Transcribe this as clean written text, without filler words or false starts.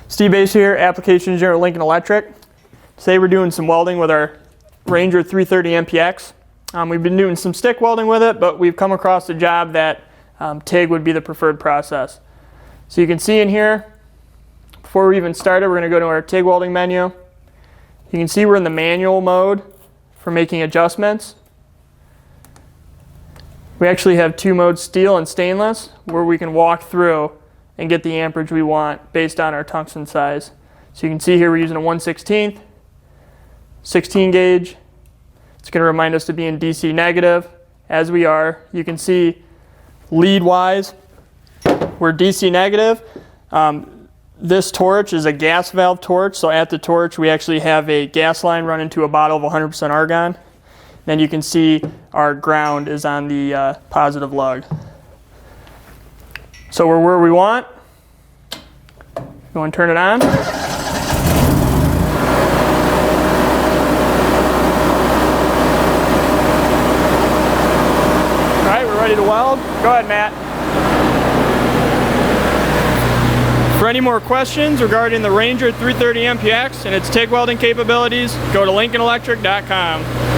Steve Bass here, Application Engineer at Lincoln Electric. Today we're doing some welding with our Ranger 330 MPX. We've been doing some stick welding with it, but we've come across a job that TIG would be the preferred process. So you can see in here, before we even started, we're going to go to our TIG welding menu. You can see we're in the manual mode for making adjustments. We actually have two modes, steel and stainless, where we can walk through and get the amperage we want based on our tungsten size. So you can see here we're using a 1/16, 16 gauge. It's going to remind us to be in DC negative, as we are. You can see lead wise, we're DC negative. This torch is a gas valve torch, so at the torch we actually have a gas line run into a bottle of 100% argon. Then you can see our ground is on the positive lug. So we're where we want. Go and turn it on. All right, we're ready to weld. Go ahead, Matt. For any more questions regarding the Ranger 330 MPX and its TIG welding capabilities, go to lincolnelectric.com.